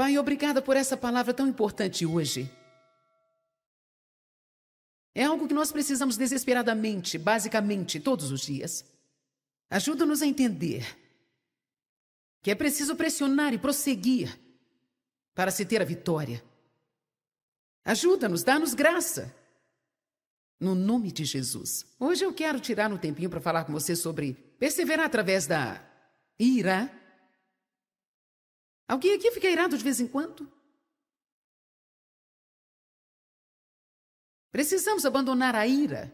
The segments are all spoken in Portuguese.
Pai, obrigada por essa palavra tão importante hoje. É algo que nós precisamos desesperadamente, basicamente, todos os dias. Ajuda-nos a entender que é preciso pressionar e prosseguir para se ter a vitória. Ajuda-nos, dá-nos graça. No nome de Jesus. Hoje eu quero tirar um tempinho para falar com você sobre perseverar através da ira. Alguém aqui fica irado de vez em quando? Precisamos abandonar a ira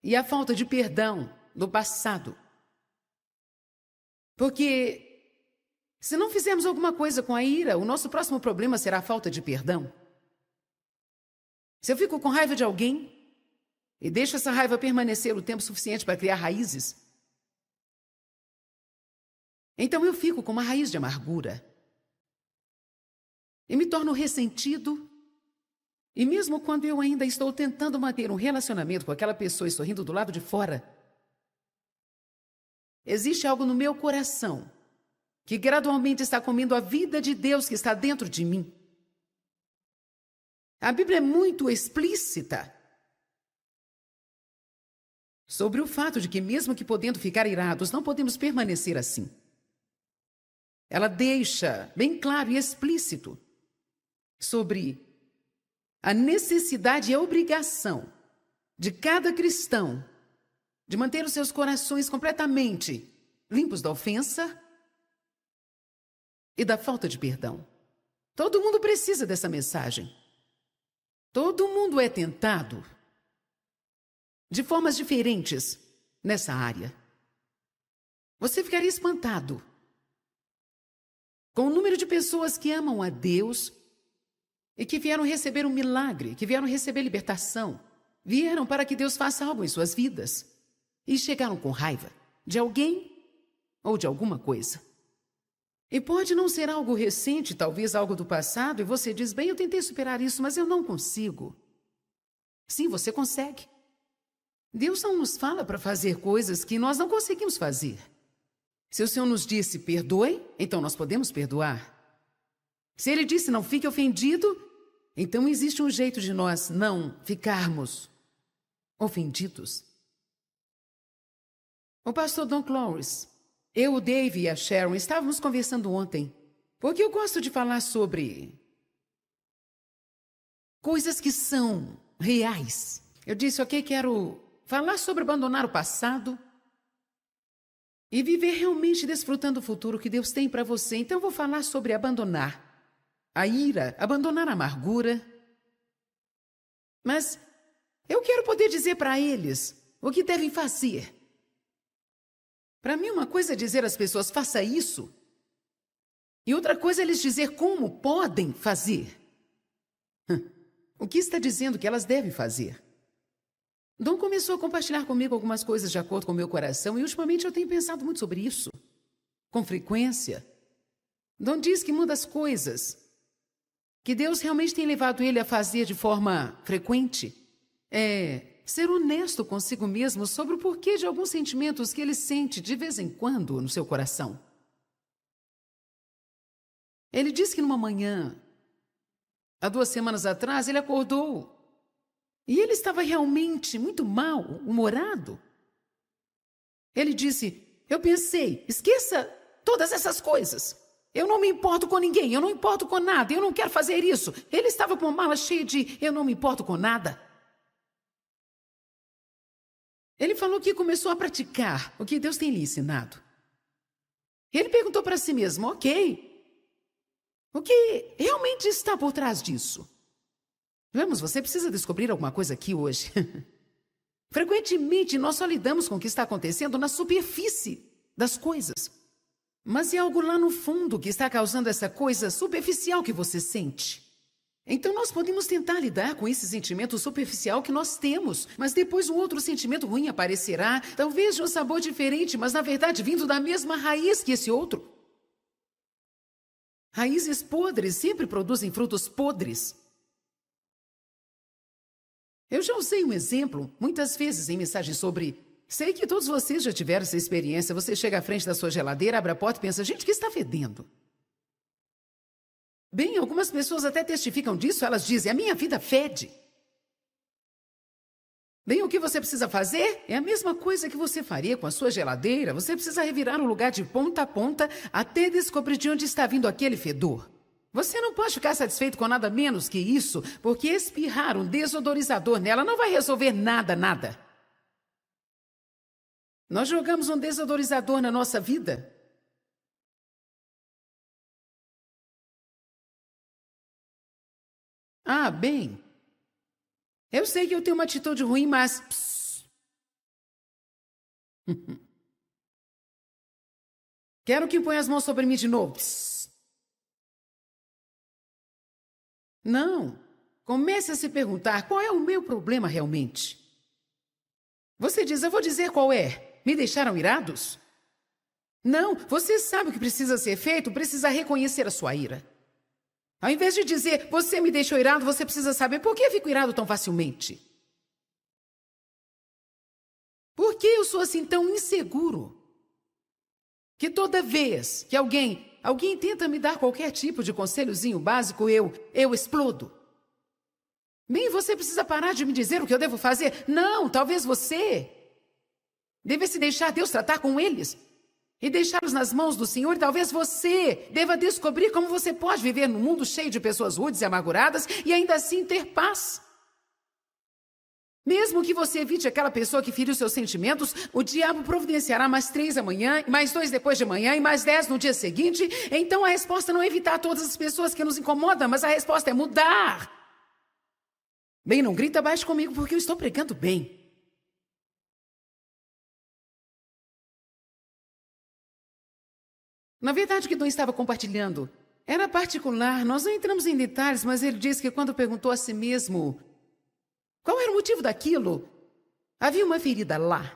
e a falta de perdão do passado. Porque se não fizermos alguma coisa com a ira, o nosso próximo problema será a falta de perdão. Se eu fico com raiva de alguém e deixo essa raiva permanecer o tempo suficiente para criar raízes, então eu fico com uma raiz de amargura. E me torno ressentido. E mesmo quando eu ainda estou tentando manter um relacionamento com aquela pessoa e sorrindo do lado de fora, existe algo no meu coração que gradualmente está comendo a vida de Deus que está dentro de mim. A Bíblia é muito explícita sobre o fato de que, mesmo que podendo ficar irados, não podemos permanecer assim. Ela deixa bem claro e explícito sobre a necessidade e a obrigação de cada cristão de manter os seus corações completamente limpos da ofensa e da falta de perdão. Todo mundo precisa dessa mensagem. Todo mundo é tentado de formas diferentes nessa área. Você ficaria espantado com o número de pessoas que amam a Deus e que vieram receber um milagre, que vieram receber libertação, vieram para que Deus faça algo em suas vidas e chegaram com raiva de alguém ou de alguma coisa. E pode não ser algo recente, talvez algo do passado, e você diz, bem, eu tentei superar isso, mas eu não consigo. Sim, você consegue. Deus não nos fala para fazer coisas que nós não conseguimos fazer. Se o Senhor nos disse, perdoe, então nós podemos perdoar. Se Ele disse, não fique ofendido, então existe um jeito de nós não ficarmos ofendidos. O pastor Don Clowes, eu, o Dave e a Sharon estávamos conversando ontem, porque eu gosto de falar sobre coisas que são reais. Eu disse, ok, quero falar sobre abandonar o passado e viver realmente desfrutando o futuro que Deus tem para você. Então eu vou falar sobre abandonar a ira, abandonar a amargura. Mas eu quero poder dizer para eles o que devem fazer. Para mim, uma coisa é dizer às pessoas, faça isso. E outra coisa é lhes dizer como podem fazer. O que está dizendo que elas devem fazer? Dom começou a compartilhar comigo algumas coisas de acordo com o meu coração e ultimamente eu tenho pensado muito sobre isso. Com frequência. Dom diz que uma das coisas que Deus realmente tem levado ele a fazer de forma frequente é ser honesto consigo mesmo sobre o porquê de alguns sentimentos que ele sente de vez em quando no seu coração. Ele disse que numa manhã, há 2 semanas atrás, ele acordou e ele estava realmente muito mal-humorado. Ele disse, eu pensei, esqueça todas essas coisas. Eu não me importo com ninguém, eu não me importo com nada, eu não quero fazer isso. Ele estava com uma mala cheia de eu não me importo com nada. Ele falou que começou a praticar o que Deus tem lhe ensinado. Ele perguntou para si mesmo, ok, o que realmente está por trás disso? Vamos, você precisa descobrir alguma coisa aqui hoje. Frequentemente, nós só lidamos com o que está acontecendo na superfície das coisas. Mas é algo lá no fundo que está causando essa coisa superficial que você sente. Então nós podemos tentar lidar com esse sentimento superficial que nós temos, mas depois um outro sentimento ruim aparecerá, talvez de um sabor diferente, mas na verdade vindo da mesma raiz que esse outro. Raízes podres sempre produzem frutos podres. Eu já usei um exemplo, muitas vezes em mensagens sobre... Sei que todos vocês já tiveram essa experiência. Você chega à frente da sua geladeira, abre a porta e pensa, gente, o que está fedendo? Bem, algumas pessoas até testificam disso, elas dizem, a minha vida fede. Bem, o que você precisa fazer é a mesma coisa que você faria com a sua geladeira. Você precisa revirar o lugar de ponta a ponta até descobrir de onde está vindo aquele fedor. Você não pode ficar satisfeito com nada menos que isso, porque espirrar um desodorizador nela não vai resolver nada. Nós jogamos um desodorizador na nossa vida. Ah, bem, eu sei que eu tenho uma atitude ruim, mas... Quero que ponha as mãos sobre mim de novo. Não. Comece a se perguntar qual é o meu problema realmente. Você diz, eu vou dizer qual é. Me deixaram irados? Não, você sabe o que precisa ser feito, precisa reconhecer a sua ira. Ao invés de dizer, você me deixou irado, você precisa saber por que eu fico irado tão facilmente. Por que eu sou assim tão inseguro? Que toda vez que alguém tenta me dar qualquer tipo de conselhozinho básico, eu explodo. Bem, você precisa parar de me dizer o que eu devo fazer. Não, talvez você deve se deixar Deus tratar com eles e deixá-los nas mãos do Senhor. E talvez você deva descobrir como você pode viver num mundo cheio de pessoas rudes e amarguradas e ainda assim ter paz. Mesmo que você evite aquela pessoa que feriu seus sentimentos, o diabo providenciará mais 3 amanhã, mais 2 depois de amanhã e mais 10 no dia seguinte. Então a resposta não é evitar todas as pessoas que nos incomodam, mas a resposta é mudar. Bem, não grita baixo comigo porque eu estou pregando bem. Na verdade, o que Dom estava compartilhando era particular. Nós não entramos em detalhes, mas ele disse que quando perguntou a si mesmo qual era o motivo daquilo, havia uma ferida lá.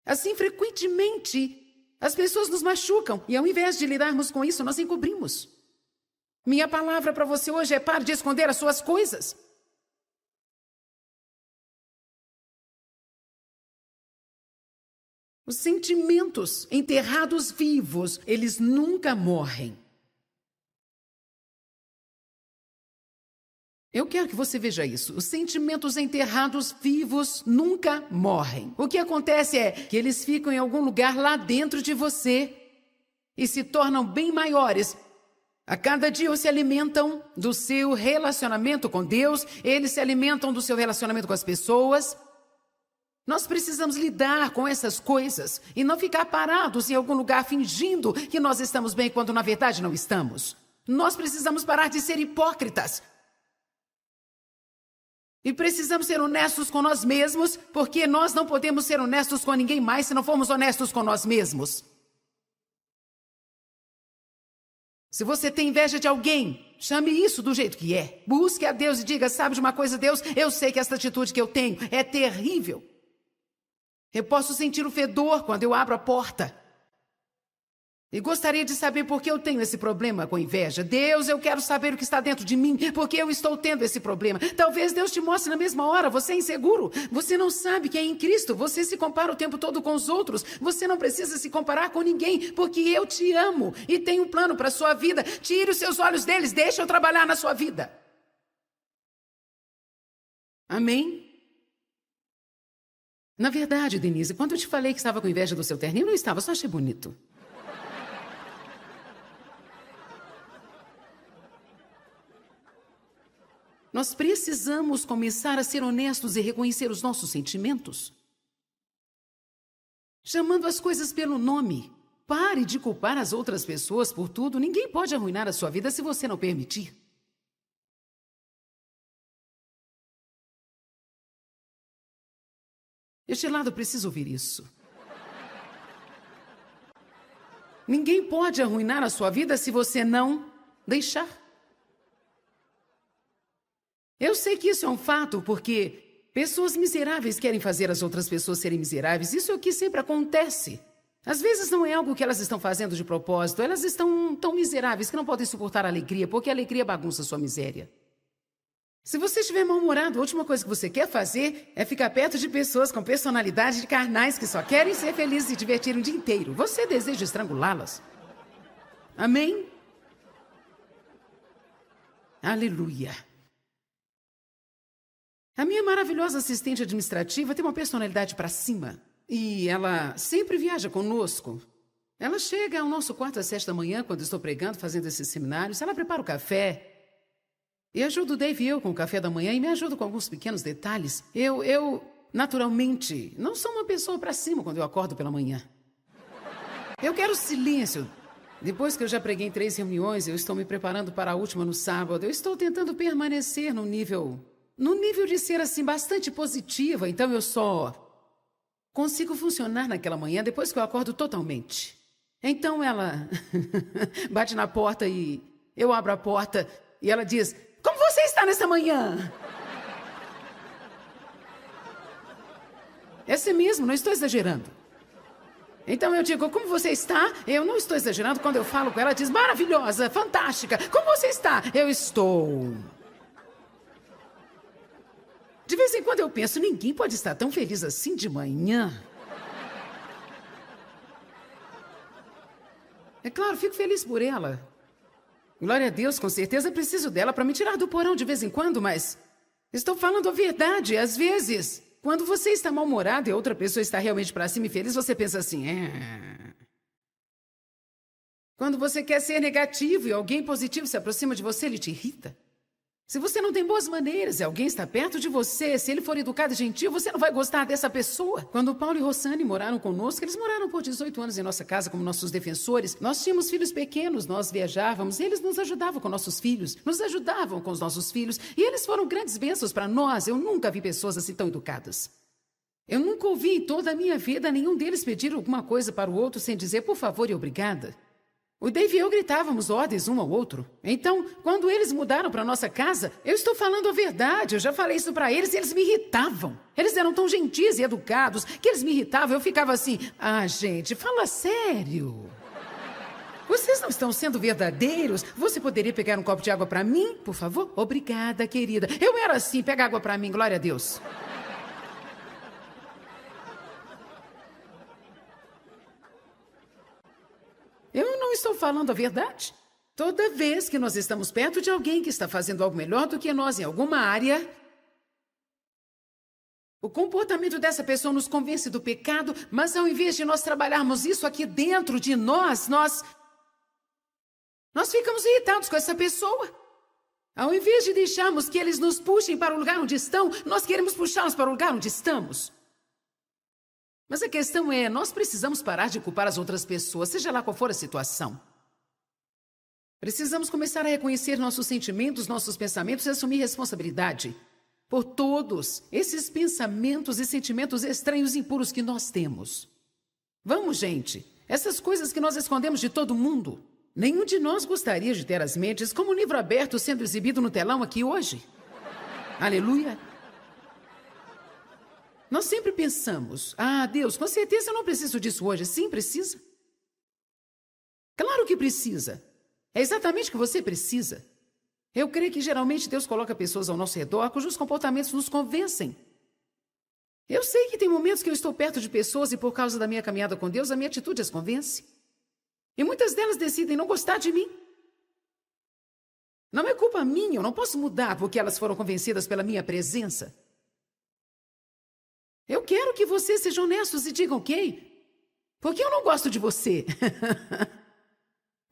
Assim, frequentemente, as pessoas nos machucam e ao invés de lidarmos com isso, nós encobrimos. Minha palavra para você hoje é pare de esconder as suas coisas. Os sentimentos enterrados vivos, eles nunca morrem. Eu quero que você veja isso. Os sentimentos enterrados vivos nunca morrem. O que acontece é que eles ficam em algum lugar lá dentro de você e se tornam bem maiores. A cada dia eles se alimentam do seu relacionamento com Deus, eles se alimentam do seu relacionamento com as pessoas. Nós precisamos lidar com essas coisas e não ficar parados em algum lugar fingindo que nós estamos bem quando na verdade não estamos. Nós precisamos parar de ser hipócritas. E precisamos ser honestos com nós mesmos, porque nós não podemos ser honestos com ninguém mais se não formos honestos com nós mesmos. Se você tem inveja de alguém, chame isso do jeito que é. Busque a Deus e diga, sabe de uma coisa, Deus? Eu sei que esta atitude que eu tenho é terrível. Eu posso sentir o fedor quando eu abro a porta. E gostaria de saber por que eu tenho esse problema com inveja. Deus, eu quero saber o que está dentro de mim, porque eu estou tendo esse problema. Talvez Deus te mostre na mesma hora, você é inseguro. Você não sabe que é em Cristo, você se compara o tempo todo com os outros. Você não precisa se comparar com ninguém, porque eu te amo e tenho um plano para a sua vida. Tire os seus olhos deles, deixe eu trabalhar na sua vida. Amém? Na verdade, Denise, quando eu te falei que estava com inveja do seu terninho, não estava, só achei bonito. Nós precisamos começar a ser honestos e reconhecer os nossos sentimentos. Chamando as coisas pelo nome. Pare de culpar as outras pessoas por tudo. Ninguém pode arruinar a sua vida se você não permitir. Este lado precisa ouvir isso. Ninguém pode arruinar a sua vida se você não deixar. Eu sei que isso é um fato, porque pessoas miseráveis querem fazer as outras pessoas serem miseráveis. Isso é o que sempre acontece. Às vezes não é algo que elas estão fazendo de propósito. Elas estão tão miseráveis que não podem suportar a alegria, porque a alegria bagunça a sua miséria. Se você estiver mal-humorado, a última coisa que você quer fazer é ficar perto de pessoas com personalidade de carnais que só querem ser felizes e divertir o dia inteiro. Você deseja estrangulá-las. Amém? Aleluia. A minha maravilhosa assistente administrativa tem uma personalidade para cima. E ela sempre viaja conosco. Ela chega ao nosso quarto às 7 da manhã, quando estou pregando, fazendo esses seminários. Ela prepara o café. E ajuda o Dave e eu com o café da manhã e me ajuda com alguns pequenos detalhes. Eu naturalmente, não sou uma pessoa para cima quando eu acordo pela manhã. Eu quero silêncio. Depois que eu já preguei em 3 reuniões, eu estou me preparando para a última no sábado. Eu estou tentando permanecer no nível de ser assim bastante positiva. Então eu só consigo funcionar naquela manhã depois que eu acordo totalmente. Então ela bate na porta e eu abro a porta e ela diz: "Como você está nessa manhã?" É assim mesmo, não estou exagerando. Então eu digo: "Como você está?" Eu não estou exagerando quando eu falo com ela. Ela diz: "Maravilhosa, fantástica. Como você está?" Eu estou. De vez em quando eu penso, ninguém pode estar tão feliz assim de manhã. É claro, fico feliz por ela. Glória a Deus, com certeza preciso dela para me tirar do porão de vez em quando, mas estou falando a verdade. Às vezes, quando você está mal-humorado e outra pessoa está realmente para cima e feliz, você pensa assim: Quando você quer ser negativo e alguém positivo se aproxima de você, ele te irrita. Se você não tem boas maneiras e alguém está perto de você, se ele for educado e gentil, você não vai gostar dessa pessoa. Quando Paulo e Rossane moraram conosco, eles moraram por 18 anos em nossa casa como nossos defensores. Nós tínhamos filhos pequenos, nós viajávamos, e eles nos ajudavam com nossos filhos, nos ajudavam com os nossos filhos, e eles foram grandes bênçãos para nós. Eu nunca vi pessoas assim tão educadas. Eu nunca ouvi em toda a minha vida nenhum deles pedir alguma coisa para o outro sem dizer por favor e obrigada. O Dave e eu gritávamos ordens um ao outro. Então, quando eles mudaram para nossa casa, eu estou falando a verdade. Eu já falei isso para eles e eles me irritavam. Eles eram tão gentis e educados que eles me irritavam. Eu ficava assim: gente, fala sério. Vocês não estão sendo verdadeiros? Você poderia pegar um copo de água para mim, por favor? Obrigada, querida. Eu era assim, pega água para mim, glória a Deus. Eu não estou falando a verdade. Toda vez que nós estamos perto de alguém que está fazendo algo melhor do que nós em alguma área, o comportamento dessa pessoa nos convence do pecado, mas ao invés de nós trabalharmos isso aqui dentro de nós ficamos irritados com essa pessoa. Ao invés de deixarmos que eles nos puxem para o lugar onde estão, nós queremos puxá-los para o lugar onde estamos. Mas a questão é, nós precisamos parar de culpar as outras pessoas, seja lá qual for a situação. Precisamos começar a reconhecer nossos sentimentos, nossos pensamentos e assumir responsabilidade por todos esses pensamentos e sentimentos estranhos e impuros que nós temos. Vamos, gente, essas coisas que nós escondemos de todo mundo. Nenhum de nós gostaria de ter as mentes como um livro aberto sendo exibido no telão aqui hoje. Aleluia! Nós sempre pensamos: Deus, com certeza eu não preciso disso hoje. Sim, precisa. Claro que precisa. É exatamente o que você precisa. Eu creio que geralmente Deus coloca pessoas ao nosso redor cujos comportamentos nos convencem. Eu sei que tem momentos que eu estou perto de pessoas e por causa da minha caminhada com Deus, a minha atitude as convence. E muitas delas decidem não gostar de mim. Não é culpa minha, eu não posso mudar porque elas foram convencidas pela minha presença. Eu quero que vocês sejam honestos e digam: ok, porque eu não gosto de você.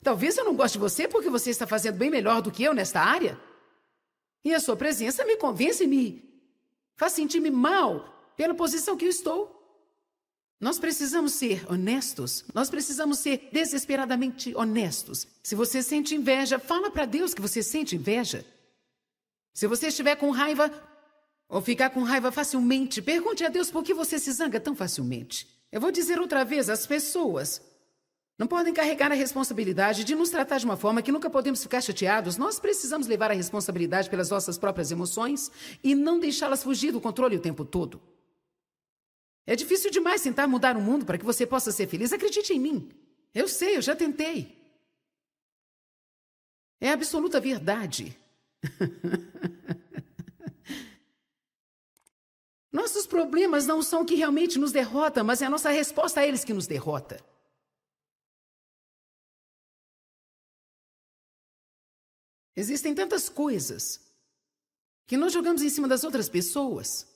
Talvez eu não goste de você porque você está fazendo bem melhor do que eu nesta área. E a sua presença me convence e me faz sentir-me mal pela posição que eu estou. Nós precisamos ser honestos. Nós precisamos ser desesperadamente honestos. Se você sente inveja, fala para Deus que você sente inveja. Se você estiver com raiva ou ficar com raiva facilmente, pergunte a Deus por que você se zanga tão facilmente. Eu vou dizer outra vez, as pessoas não podem carregar a responsabilidade de nos tratar de uma forma que nunca podemos ficar chateados. Nós precisamos levar a responsabilidade pelas nossas próprias emoções e não deixá-las fugir do controle o tempo todo. É difícil demais tentar mudar o mundo para que você possa ser feliz. Acredite em mim. Eu sei, eu já tentei. É a absoluta verdade. Nossos problemas não são o que realmente nos derrota, mas é a nossa resposta a eles que nos derrota. Existem tantas coisas que nós jogamos em cima das outras pessoas,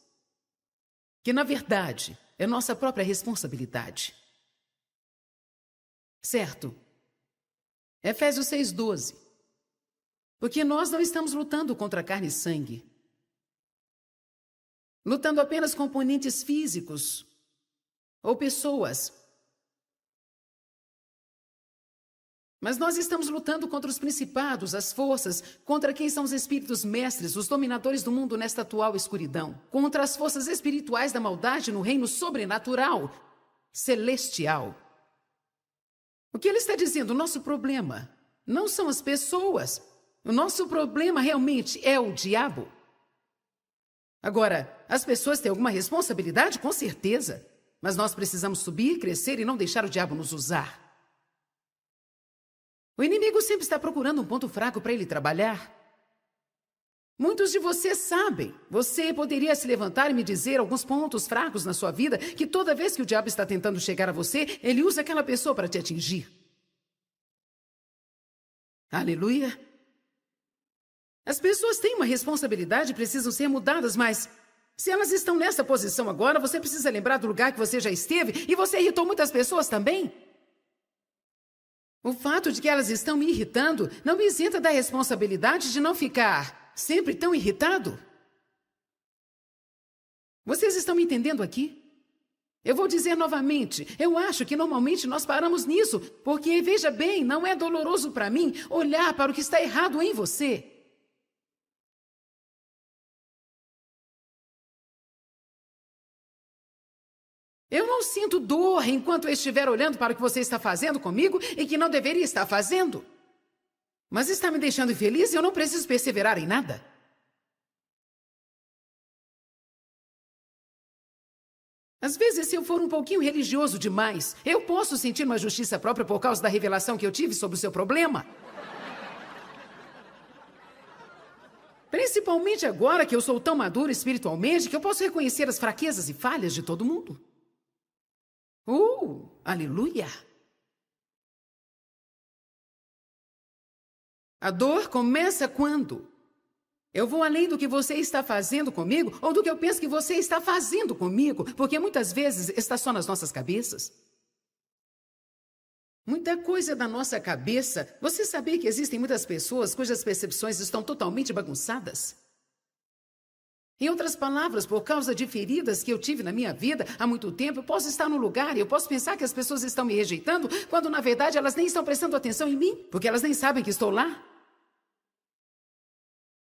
que na verdade é nossa própria responsabilidade. Certo? Efésios 6:12. Porque nós não estamos lutando contra carne e sangue, lutando apenas com oponentes físicos ou pessoas. Mas nós estamos lutando contra os principados, as forças, contra quem são os espíritos mestres, os dominadores do mundo nesta atual escuridão, contra as forças espirituais da maldade no reino sobrenatural, celestial. O que ele está dizendo? O nosso problema não são as pessoas. O nosso problema realmente é o diabo. Agora, as pessoas têm alguma responsabilidade? Com certeza. Mas nós precisamos subir, crescer e não deixar o diabo nos usar. O inimigo sempre está procurando um ponto fraco para ele trabalhar. Muitos de vocês sabem. Você poderia se levantar e me dizer alguns pontos fracos na sua vida que toda vez que o diabo está tentando chegar a você, ele usa aquela pessoa para te atingir. Aleluia! As pessoas têm uma responsabilidade e precisam ser mudadas, mas se elas estão nessa posição agora, você precisa lembrar do lugar que você já esteve e você irritou muitas pessoas também. O fato de que elas estão me irritando não me isenta da responsabilidade de não ficar sempre tão irritado. Vocês estão me entendendo aqui? Eu vou dizer novamente, eu acho que normalmente nós paramos nisso, porque, veja bem, não é doloroso para mim olhar para o que está errado em você. Eu não sinto dor enquanto eu estiver olhando para o que você está fazendo comigo e que não deveria estar fazendo. Mas está me deixando infeliz e eu não preciso perseverar em nada. Às vezes, se eu for um pouquinho religioso demais, eu posso sentir uma justiça própria por causa da revelação que eu tive sobre o seu problema. Principalmente agora que eu sou tão maduro espiritualmente que eu posso reconhecer as fraquezas e falhas de todo mundo. Aleluia! A dor começa quando eu vou além do que você está fazendo comigo ou do que eu penso que você está fazendo comigo, porque muitas vezes está só nas nossas cabeças. Muita coisa da nossa cabeça. Você sabia que existem muitas pessoas cujas percepções estão totalmente bagunçadas? Em outras palavras, por causa de feridas que eu tive na minha vida há muito tempo, eu posso estar num lugar e eu posso pensar que as pessoas estão me rejeitando, quando na verdade elas nem estão prestando atenção em mim, porque elas nem sabem que estou lá.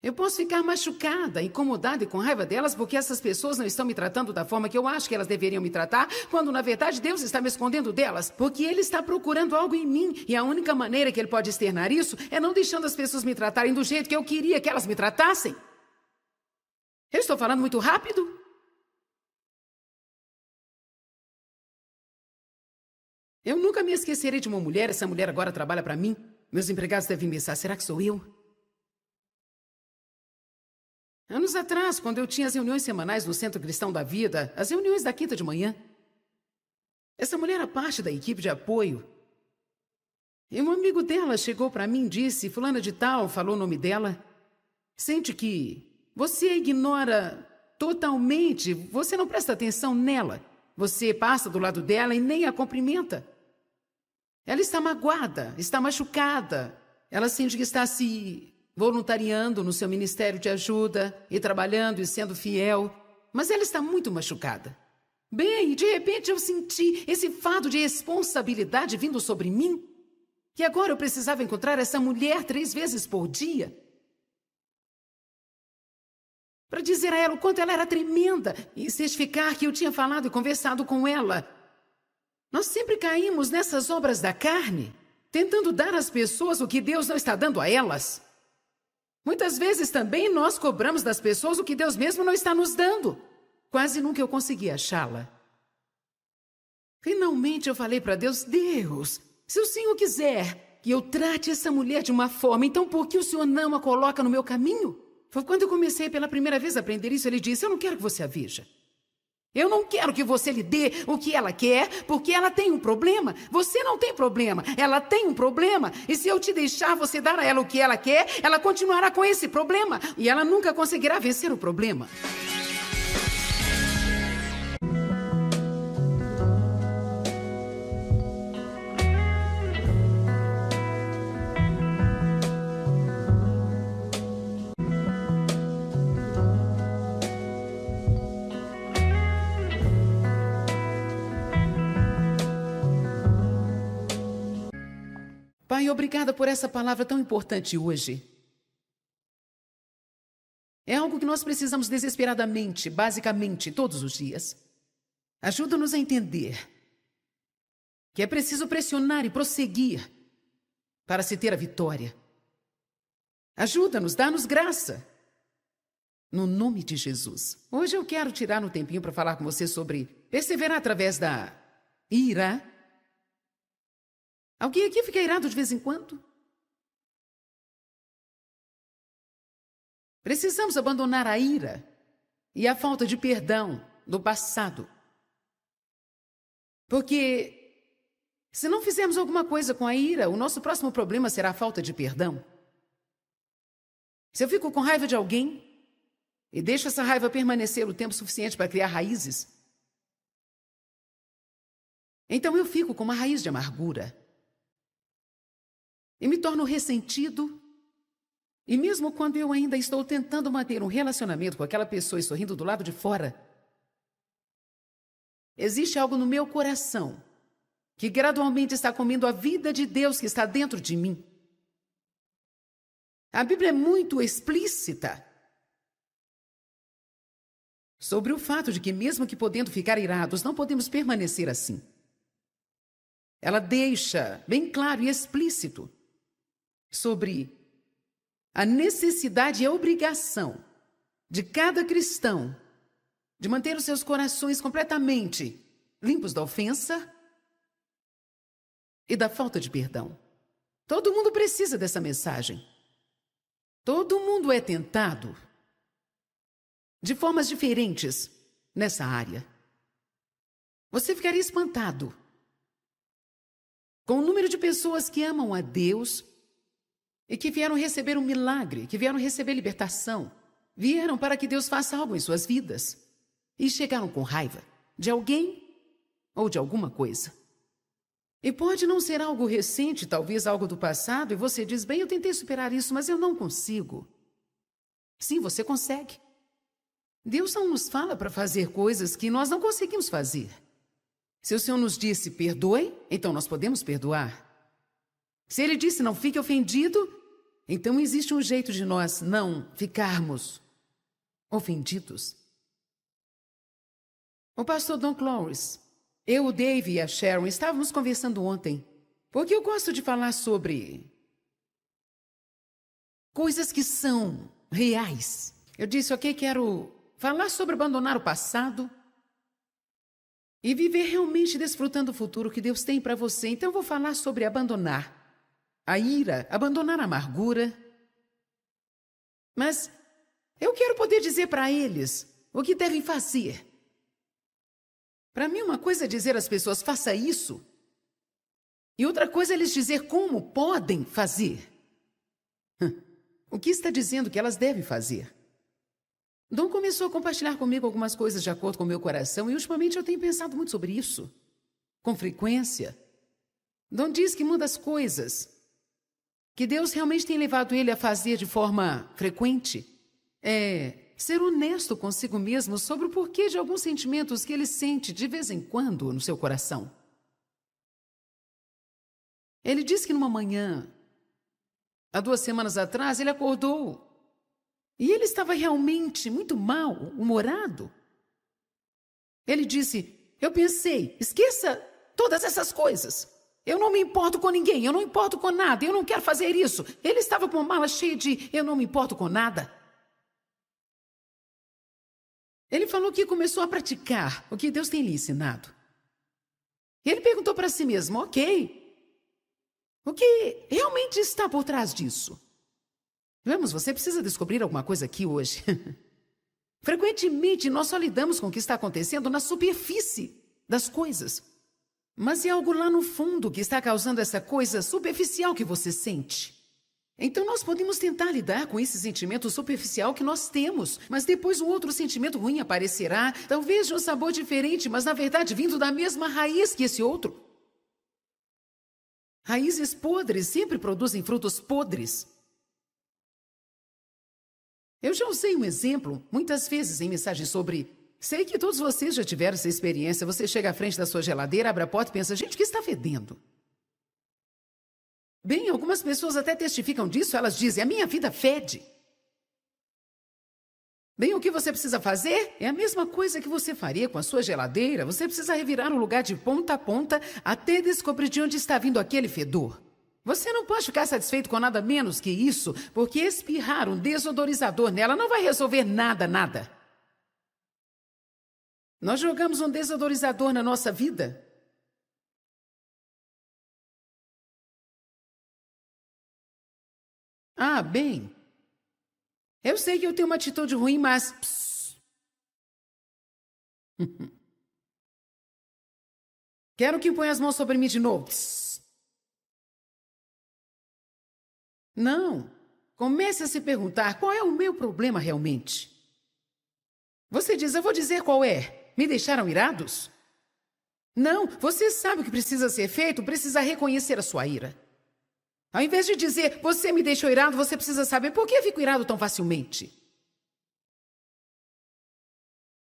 Eu posso ficar machucada, incomodada e com raiva delas porque essas pessoas não estão me tratando da forma que eu acho que elas deveriam me tratar, quando na verdade Deus está me escondendo delas, porque Ele está procurando algo em mim e a única maneira que Ele pode externar isso é não deixando as pessoas me tratarem do jeito que eu queria que elas me tratassem. Eu estou falando muito rápido? Eu nunca me esquecerei de uma mulher. Essa mulher agora trabalha para mim. Meus empregados devem pensar, será que sou eu? Anos atrás, quando eu tinha as reuniões semanais no Centro Cristão da Vida, as reuniões da quinta de manhã, essa mulher era parte da equipe de apoio. E um amigo dela chegou para mim e disse, fulana de tal, falou o nome dela, sente que você a ignora totalmente, você não presta atenção nela. Você passa do lado dela e nem a cumprimenta. Ela está magoada, está machucada. Ela sente que está se voluntariando no seu ministério de ajuda e trabalhando e sendo fiel, mas ela está muito machucada. Bem, de repente eu senti esse fardo de responsabilidade vindo sobre mim, que agora eu precisava encontrar essa mulher 3 vezes por dia, para dizer a ela o quanto ela era tremenda e certificar que eu tinha falado e conversado com ela. Nós sempre caímos nessas obras da carne, tentando dar às pessoas o que Deus não está dando a elas. Muitas vezes também nós cobramos das pessoas o que Deus mesmo não está nos dando. Quase nunca eu consegui achá-la. Finalmente eu falei para Deus, Deus, se o Senhor quiser que eu trate essa mulher de uma forma, então por que o Senhor não a coloca no meu caminho? Foi quando eu comecei pela primeira vez a aprender isso, ele disse, eu não quero que você a veja. Eu não quero que você lhe dê o que ela quer, porque ela tem um problema. Você não tem problema, ela tem um problema. E se eu te deixar você dar a ela o que ela quer, ela continuará com esse problema. E ela nunca conseguirá vencer o problema. Pai, obrigada por essa palavra tão importante hoje. É algo que nós precisamos desesperadamente, basicamente, todos os dias. Ajuda-nos a entender que é preciso pressionar e prosseguir para se ter a vitória. Ajuda-nos, dá-nos graça. No nome de Jesus. Hoje eu quero tirar um tempinho para falar com você sobre perseverar através da ira. Alguém aqui fica irado de vez em quando? Precisamos abandonar a ira e a falta de perdão do passado. Porque se não fizermos alguma coisa com a ira, o nosso próximo problema será a falta de perdão. Se eu fico com raiva de alguém e deixo essa raiva permanecer o tempo suficiente para criar raízes, então eu fico com uma raiz de amargura. E me torno ressentido. E mesmo quando eu ainda estou tentando manter um relacionamento com aquela pessoa e sorrindo do lado de fora, existe algo no meu coração que gradualmente está comendo a vida de Deus que está dentro de mim. A Bíblia é muito explícita sobre o fato de que, mesmo que podendo ficar irados, não podemos permanecer assim. Ela deixa bem claro e explícito sobre a necessidade e a obrigação de cada cristão de manter os seus corações completamente limpos da ofensa e da falta de perdão. Todo mundo precisa dessa mensagem. Todo mundo é tentado de formas diferentes nessa área. Você ficaria espantado com o número de pessoas que amam a Deus e que vieram receber um milagre, que vieram receber libertação, vieram para que Deus faça algo em suas vidas e chegaram com raiva de alguém ou de alguma coisa. E pode não ser algo recente, talvez algo do passado, e você diz, bem, eu tentei superar isso, mas eu não consigo. Sim, você consegue. Deus não nos fala para fazer coisas que nós não conseguimos fazer. Se o Senhor nos disse, perdoe, então nós podemos perdoar. Se Ele disse, não fique ofendido, então existe um jeito de nós não ficarmos ofendidos. O pastor Don Clowes, eu, o Dave e a Sharon estávamos conversando ontem, porque eu gosto de falar sobre coisas que são reais. Eu disse, ok, quero falar sobre abandonar o passado e viver realmente desfrutando o futuro que Deus tem para você. Então eu vou falar sobre abandonar a ira, abandonar a amargura. Mas eu quero poder dizer para eles o que devem fazer. Para mim, uma coisa é dizer às pessoas, faça isso. E outra coisa é lhes dizer como podem fazer. O que está dizendo que elas devem fazer? Dom começou a compartilhar comigo algumas coisas de acordo com o meu coração e ultimamente eu tenho pensado muito sobre isso. Com frequência. Dom diz que uma das coisas que Deus realmente tem levado ele a fazer de forma frequente é ser honesto consigo mesmo sobre o porquê de alguns sentimentos que ele sente de vez em quando no seu coração. Ele disse que numa manhã, há 2 semanas atrás, ele acordou e ele estava realmente muito mal-humorado. Ele disse, eu pensei, esqueça todas essas coisas. Eu não me importo com ninguém, eu não me importo com nada, eu não quero fazer isso. Ele estava com uma mala cheia de eu não me importo com nada. Ele falou que começou a praticar o que Deus tem lhe ensinado. E ele perguntou para si mesmo, ok, o que realmente está por trás disso? Vamos, você precisa descobrir alguma coisa aqui hoje. Frequentemente, nós só lidamos com o que está acontecendo na superfície das coisas. Mas é algo lá no fundo que está causando essa coisa superficial que você sente. Então nós podemos tentar lidar com esse sentimento superficial que nós temos, mas depois um outro sentimento ruim aparecerá, talvez de um sabor diferente, mas na verdade vindo da mesma raiz que esse outro. Raízes podres sempre produzem frutos podres. Eu já usei um exemplo, muitas vezes, em mensagens sobre... Sei que todos vocês já tiveram essa experiência. Você chega à frente da sua geladeira, abre a porta e pensa, gente, o que está fedendo? Bem, algumas pessoas até testificam disso, elas dizem, a minha vida fede. Bem, o que você precisa fazer é a mesma coisa que você faria com a sua geladeira. Você precisa revirar o lugar de ponta a ponta até descobrir de onde está vindo aquele fedor. Você não pode ficar satisfeito com nada menos que isso, porque espirrar um desodorizador nela não vai resolver nada. Nós jogamos um desodorizador na nossa vida. Ah, bem, eu sei que eu tenho uma atitude ruim, mas... Quero que ponha as mãos sobre mim de novo. Não. Comece a se perguntar qual é o meu problema realmente. Você diz, eu vou dizer qual é. Me deixaram irados? Não, você sabe o que precisa ser feito, precisa reconhecer a sua ira. Ao invés de dizer, você me deixou irado, você precisa saber por que eu fico irado tão facilmente.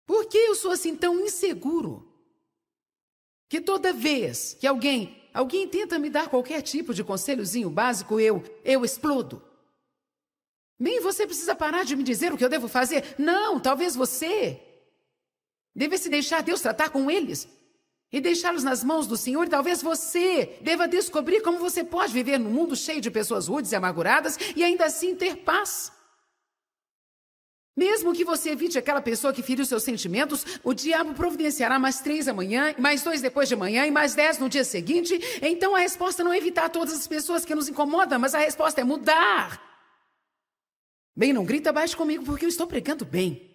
Por que eu sou assim tão inseguro? Que toda vez que alguém tenta me dar qualquer tipo de conselhozinho básico, eu explodo. Bem, você precisa parar de me dizer o que eu devo fazer. Não, talvez você devesse deixar Deus tratar com eles e deixá-los nas mãos do Senhor. E talvez você deva descobrir como você pode viver num mundo cheio de pessoas rudes e amarguradas e ainda assim ter paz. Mesmo que você evite aquela pessoa que feriu seus sentimentos, o diabo providenciará mais 3 amanhã, mais 2 depois de amanhã e mais 10 no dia seguinte. Então a resposta não é evitar todas as pessoas que nos incomodam, mas a resposta é mudar. Bem, não grita baixo comigo porque eu estou pregando bem.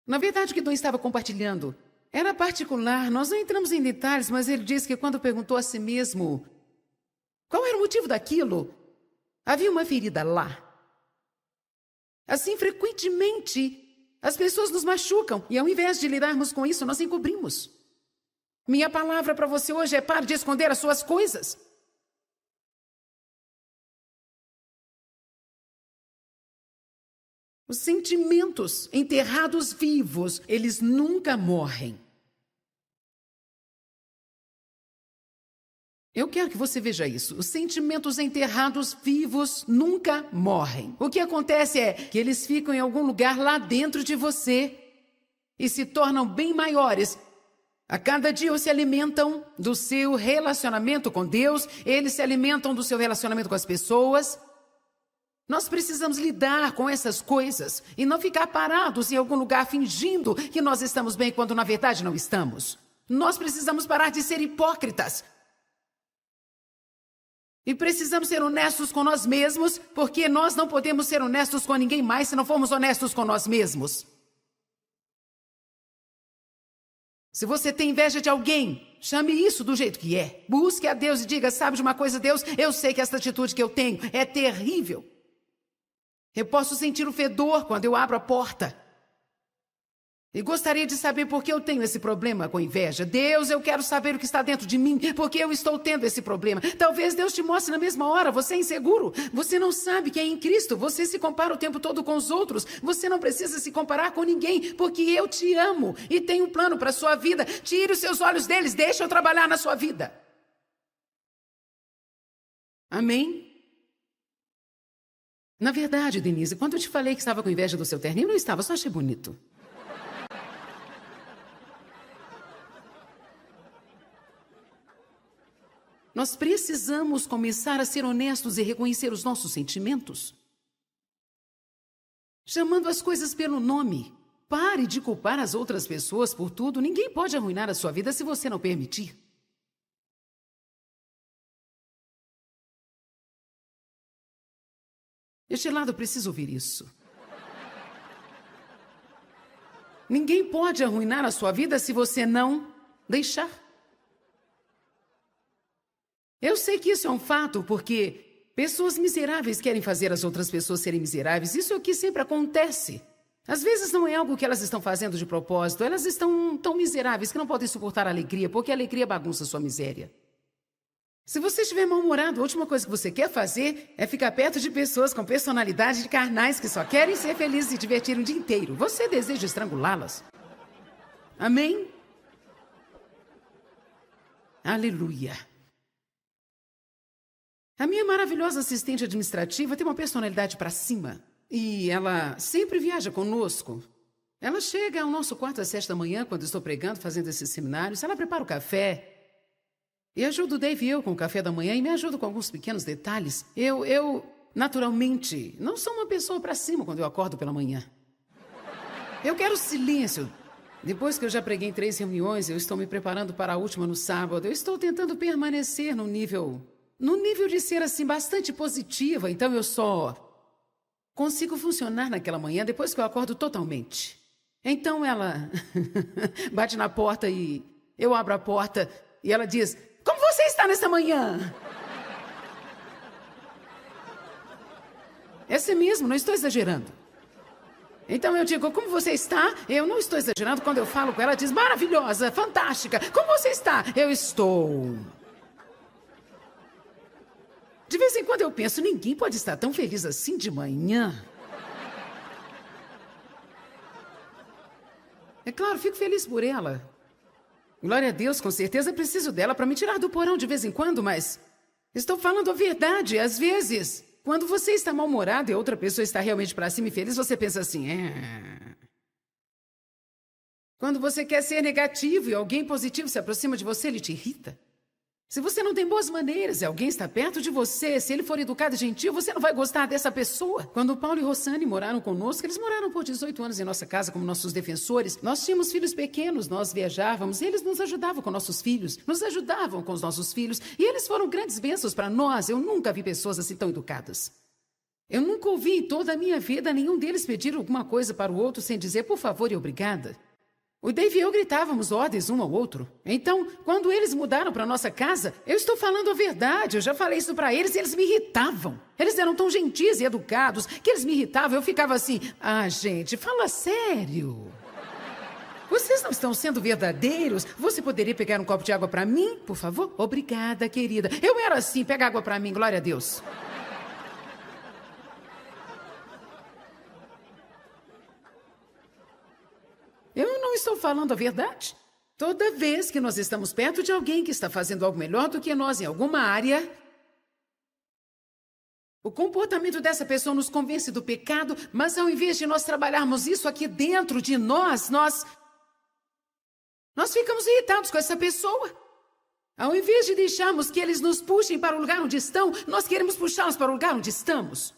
Na verdade, o que Dom estava compartilhando era particular. Nós não entramos em detalhes, mas ele disse que quando perguntou a si mesmo qual era o motivo daquilo, havia uma ferida lá. Assim, frequentemente, as pessoas nos machucam e ao invés de lidarmos com isso, nós encobrimos. Minha palavra para você hoje é pare de esconder as suas coisas. Os sentimentos enterrados vivos, eles nunca morrem. Eu quero que você veja isso. Os sentimentos enterrados vivos nunca morrem. O que acontece é que eles ficam em algum lugar lá dentro de você e se tornam bem maiores. A cada dia eles se alimentam do seu relacionamento com Deus, eles se alimentam do seu relacionamento com as pessoas. Nós precisamos lidar com essas coisas e não ficar parados em algum lugar fingindo que nós estamos bem quando na verdade não estamos. Nós precisamos parar de ser hipócritas. E precisamos ser honestos com nós mesmos, porque nós não podemos ser honestos com ninguém mais se não formos honestos com nós mesmos. Se você tem inveja de alguém, chame isso do jeito que é. Busque a Deus e diga, sabe de uma coisa, Deus? Eu sei que essa atitude que eu tenho é terrível. Eu posso sentir o fedor quando eu abro a porta. E gostaria de saber por que eu tenho esse problema com inveja. Deus, eu quero saber o que está dentro de mim, porque eu estou tendo esse problema. Talvez Deus te mostre na mesma hora, você é inseguro. Você não sabe que é em Cristo, você se compara o tempo todo com os outros. Você não precisa se comparar com ninguém, porque eu te amo e tenho um plano para a sua vida. Tire os seus olhos deles, deixe eu trabalhar na sua vida. Amém? Na verdade, Denise, quando eu te falei que estava com inveja do seu terninho, não estava, só achei bonito. Nós precisamos começar a ser honestos e reconhecer os nossos sentimentos. Chamando as coisas pelo nome. Pare de culpar as outras pessoas por tudo. Ninguém pode arruinar a sua vida se você não permitir. Este lado precisa ouvir isso. Ninguém pode arruinar a sua vida se você não deixar. Eu sei que isso é um fato, porque pessoas miseráveis querem fazer as outras pessoas serem miseráveis. Isso é o que sempre acontece. Às vezes não é algo que elas estão fazendo de propósito. Elas estão tão miseráveis que não podem suportar a alegria, porque a alegria bagunça a sua miséria. Se você estiver mal-humorado, a última coisa que você quer fazer é ficar perto de pessoas com personalidade de carnais que só querem ser felizes e se divertir o dia inteiro. Você deseja estrangulá-las. Amém? Aleluia. A minha maravilhosa assistente administrativa tem uma personalidade para cima. E ela sempre viaja conosco. Ela chega ao nosso quarto às 7 da manhã, quando estou pregando, fazendo esses seminários. Ela prepara o café. E ajudo o Dave e eu com o café da manhã e me ajudo com alguns pequenos detalhes. Eu, naturalmente, não sou uma pessoa para cima quando eu acordo pela manhã. Eu quero silêncio. Depois que eu já preguei em 3 reuniões, eu estou me preparando para a última no sábado. Eu estou tentando permanecer no nível de ser, assim, bastante positiva. Então eu só consigo funcionar naquela manhã depois que eu acordo totalmente. Então ela bate na porta e eu abro a porta e ela diz: como você está nessa manhã? É assim mesmo, não estou exagerando. Então eu digo: como você está? Eu não estou exagerando quando eu falo com ela. Ela diz: maravilhosa, fantástica. Como você está? Eu estou. De vez em quando eu penso: ninguém pode estar tão feliz assim de manhã. É claro, fico feliz por ela. Glória a Deus, com certeza preciso dela para me tirar do porão de vez em quando, mas estou falando a verdade. Às vezes, quando você está mal-humorado e outra pessoa está realmente para cima e feliz, você pensa assim: Quando você quer ser negativo e alguém positivo se aproxima de você, ele te irrita. Se você não tem boas maneiras e alguém está perto de você, se ele for educado e gentil, você não vai gostar dessa pessoa. Quando Paulo e Rossane moraram conosco, eles moraram por 18 anos em nossa casa como nossos defensores. Nós tínhamos filhos pequenos, nós viajávamos, e eles nos ajudavam com nossos filhos, nos ajudavam com os nossos filhos, e eles foram grandes bênçãos para nós. Eu nunca vi pessoas assim tão educadas. Eu nunca ouvi em toda a minha vida nenhum deles pedir alguma coisa para o outro sem dizer por favor e obrigada. O Dave e eu gritávamos ordens um ao outro. Então, quando eles mudaram para nossa casa, eu estou falando a verdade. Eu já falei isso para eles e eles me irritavam. Eles eram tão gentis e educados que eles me irritavam. Eu ficava assim: gente, fala sério. Vocês não estão sendo verdadeiros? Você poderia pegar um copo de água para mim, por favor? Obrigada, querida. Eu era assim: pega água para mim, glória a Deus. Eu não estou falando a verdade. Toda vez que nós estamos perto de alguém que está fazendo algo melhor do que nós em alguma área, o comportamento dessa pessoa nos convence do pecado, mas ao invés de nós trabalharmos isso aqui dentro de nós ficamos irritados com essa pessoa. Ao invés de deixarmos que eles nos puxem para o lugar onde estão, nós queremos puxá-los para o lugar onde estamos.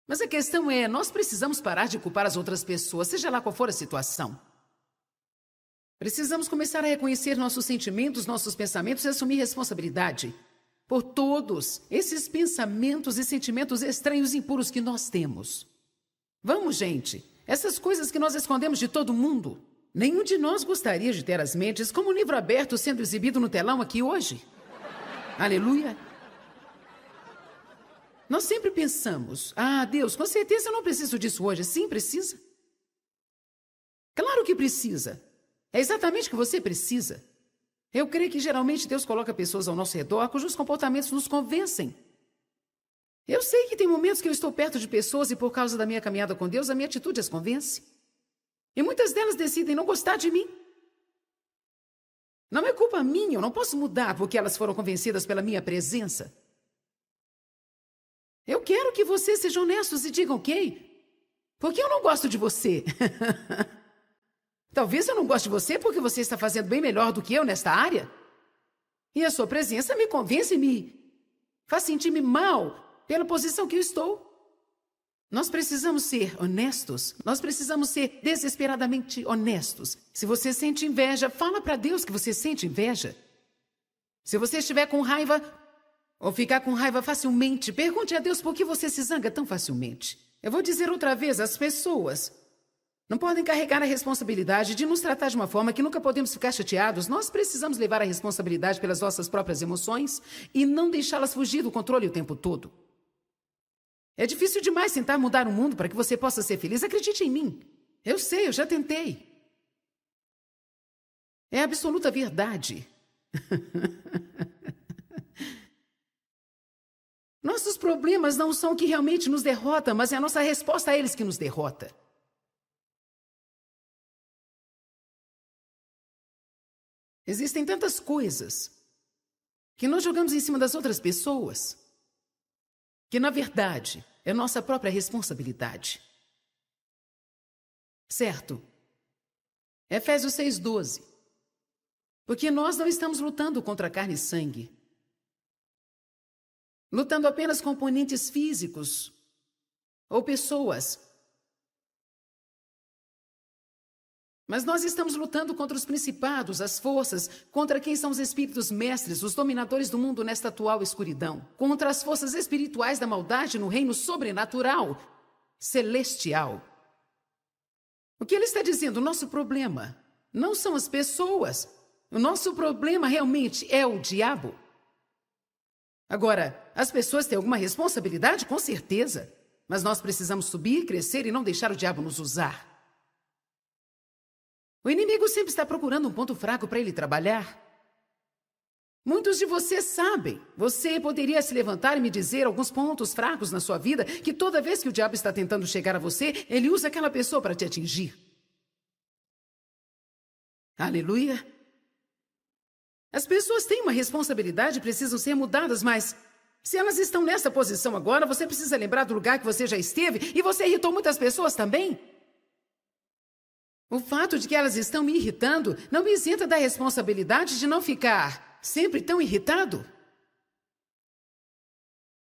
Mas a questão é, nós precisamos parar de culpar as outras pessoas, seja lá qual for a situação. Precisamos começar a reconhecer nossos sentimentos, nossos pensamentos e assumir responsabilidade por todos esses pensamentos e sentimentos estranhos e impuros que nós temos. Vamos, gente, essas coisas que nós escondemos de todo mundo. Nenhum de nós gostaria de ter as mentes como um livro aberto sendo exibido no telão aqui hoje. Aleluia! Nós sempre pensamos: Deus, com certeza eu não preciso disso hoje. Sim, precisa. Claro que precisa. É exatamente o que você precisa. Eu creio que geralmente Deus coloca pessoas ao nosso redor cujos comportamentos nos convencem. Eu sei que tem momentos que eu estou perto de pessoas e por causa da minha caminhada com Deus, a minha atitude as convence. E muitas delas decidem não gostar de mim. Não é culpa minha, eu não posso mudar porque elas foram convencidas pela minha presença. Eu quero que vocês sejam honestos e digam: ok, por que eu não gosto de você? Talvez eu não goste de você porque você está fazendo bem melhor do que eu nesta área. E a sua presença me convence e me faz sentir-me mal pela posição que eu estou. Nós precisamos ser honestos. Nós precisamos ser desesperadamente honestos. Se você sente inveja, fala para Deus que você sente inveja. Se você estiver com raiva, Ou ficar com raiva facilmente. Pergunte a Deus por que você se zanga tão facilmente. Eu vou dizer outra vez, as pessoas não podem carregar a responsabilidade de nos tratar de uma forma que nunca podemos ficar chateados. Nós precisamos levar a responsabilidade pelas nossas próprias emoções e não deixá-las fugir do controle o tempo todo. É difícil demais tentar mudar o mundo para que você possa ser feliz. Acredite em mim. Eu sei, eu já tentei. É a absoluta verdade. Nossos problemas não são o que realmente nos derrota, mas é a nossa resposta a eles que nos derrota. Existem tantas coisas que nós jogamos em cima das outras pessoas, que na verdade é nossa própria responsabilidade. Certo? Efésios 6:12. Porque nós não estamos lutando contra carne e sangue, lutando apenas com oponentes físicos ou pessoas. Mas nós estamos lutando contra os principados, as forças, contra quem são os espíritos mestres, os dominadores do mundo nesta atual escuridão, contra as forças espirituais da maldade no reino sobrenatural, celestial. O que ele está dizendo? O nosso problema não são as pessoas. O nosso problema realmente é o diabo. Agora, as pessoas têm alguma responsabilidade? Com certeza. Mas nós precisamos subir, crescer e não deixar o diabo nos usar. O inimigo sempre está procurando um ponto fraco para ele trabalhar. Muitos de vocês sabem. Você poderia se levantar e me dizer alguns pontos fracos na sua vida que toda vez que o diabo está tentando chegar a você, ele usa aquela pessoa para te atingir. Aleluia. As pessoas têm uma responsabilidade e precisam ser mudadas, mas se elas estão nessa posição agora, você precisa lembrar do lugar que você já esteve e você irritou muitas pessoas também. O fato de que elas estão me irritando não me isenta da responsabilidade de não ficar sempre tão irritado.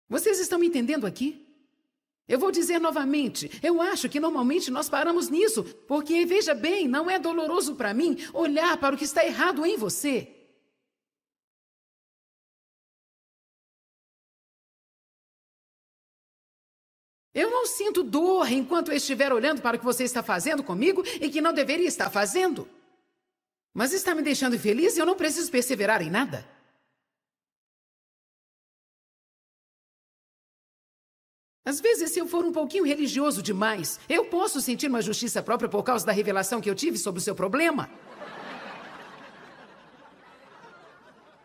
Vocês estão me entendendo aqui? Eu vou dizer novamente, eu acho que normalmente nós paramos nisso, porque, veja bem, não é doloroso para mim olhar para o que está errado em você. Eu não sinto dor enquanto eu estiver olhando para o que você está fazendo comigo e que não deveria estar fazendo. Mas está me deixando infeliz e eu não preciso perseverar em nada. Às vezes, se eu for um pouquinho religioso demais, eu posso sentir uma justiça própria por causa da revelação que eu tive sobre o seu problema.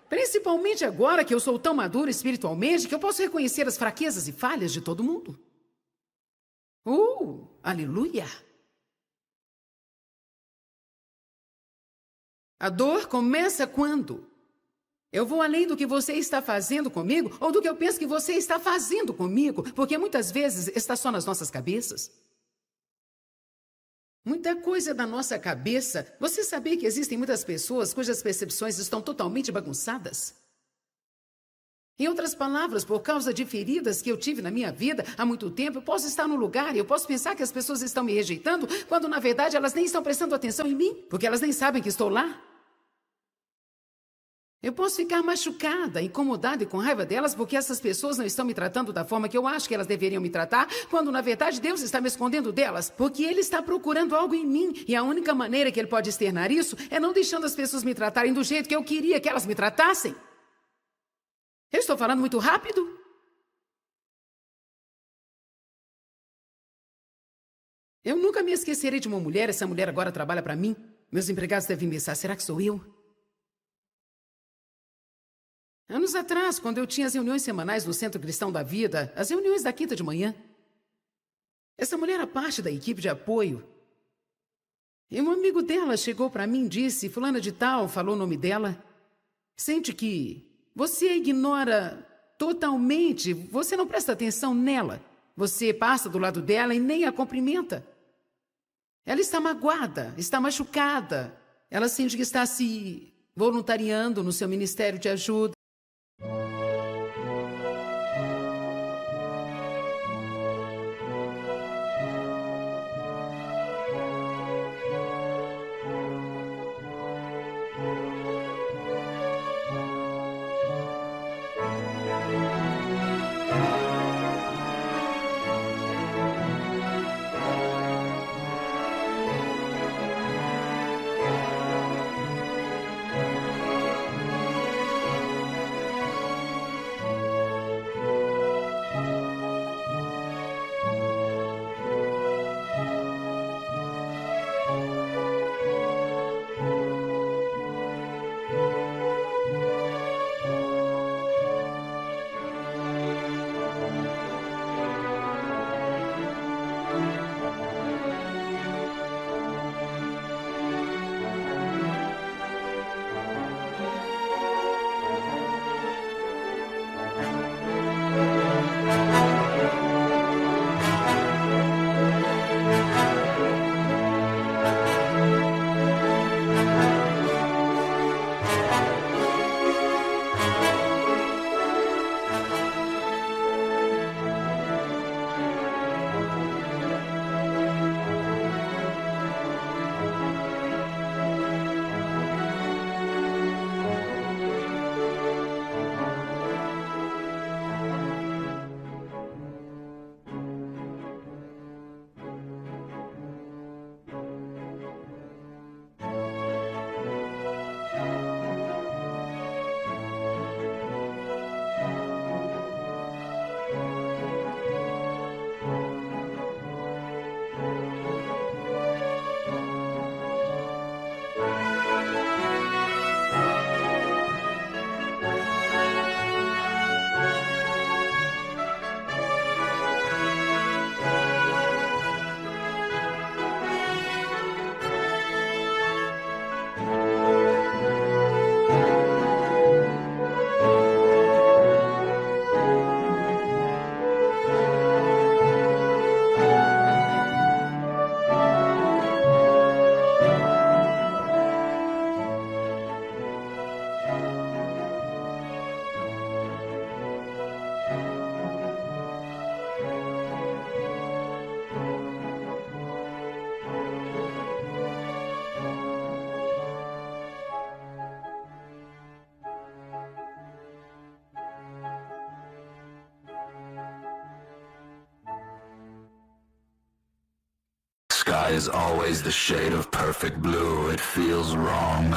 Principalmente agora que eu sou tão maduro espiritualmente que eu posso reconhecer as fraquezas e falhas de todo mundo. Aleluia! A dor começa quando eu vou além do que você está fazendo comigo ou do que eu penso que você está fazendo comigo, porque muitas vezes está só nas nossas cabeças. Muita coisa da nossa cabeça. Você sabia que existem muitas pessoas cujas percepções estão totalmente bagunçadas? Em outras palavras, por causa de feridas que eu tive na minha vida há muito tempo, eu posso estar no lugar e eu posso pensar que as pessoas estão me rejeitando, quando na verdade elas nem estão prestando atenção em mim, porque elas nem sabem que estou lá. Eu posso ficar machucada, incomodada e com raiva delas porque essas pessoas não estão me tratando da forma que eu acho que elas deveriam me tratar, quando na verdade Deus está me escondendo delas, porque Ele está procurando algo em mim e a única maneira que Ele pode externar isso é não deixando as pessoas me tratarem do jeito que eu queria que elas me tratassem. Eu estou falando muito rápido? Eu nunca me esquecerei de uma mulher. Essa mulher agora trabalha para mim. Meus empregados devem pensar, será que sou eu? Anos atrás, quando eu tinha as reuniões semanais no Centro Cristão da Vida, as reuniões da quinta de manhã, essa mulher era parte da equipe de apoio. E um amigo dela chegou para mim e disse, fulana de tal, falou o nome dela, sente que você a ignora totalmente, você não presta atenção nela. Você passa do lado dela e nem a cumprimenta. Ela está magoada, está machucada. Ela sente que está se voluntariando no seu ministério de ajuda. always, always the shade of perfect blue. It feels wrong.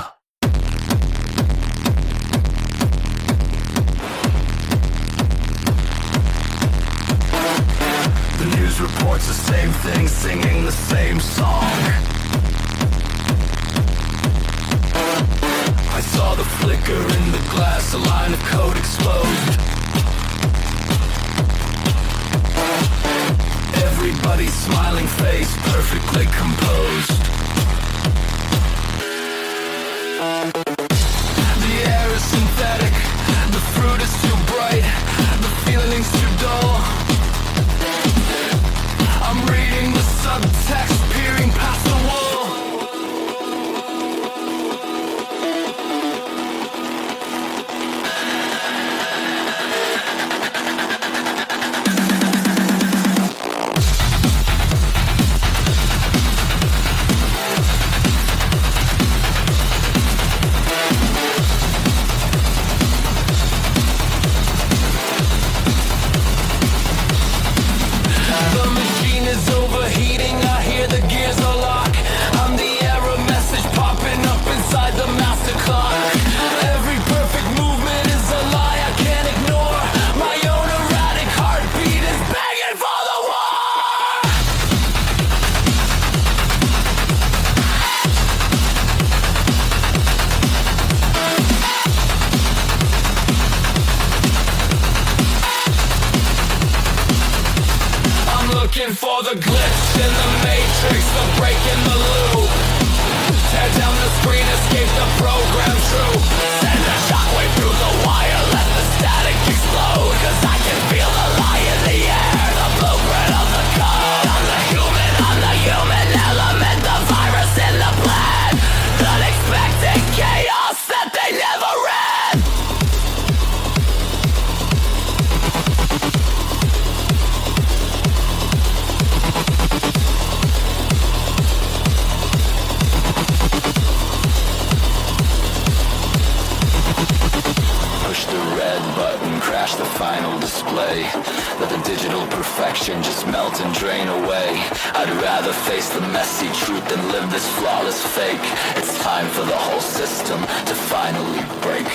The news reports the same thing, singing the same song. I saw the flicker in the glass, a line of code exposed. Everybody's smiling face, perfectly composed. The air is synthetic, the fruit is too bright, the feeling's too dull. I'm reading the subtext, peering past the wall. For the glitch in the matrix, the break in the loop. Tear down the screen, escape the program, true. Send a shockwave through the wire, let the static explode. Cause I can feel the lie in the air, the blueprint of the code. I'm the human element, the virus in the plan. Unexpected chaos that they never read. Push the red button, crash the final display. Let the digital perfection just melt and drain away. I'd rather face the messy truth than live this flawless fake. It's time for the whole system to finally break.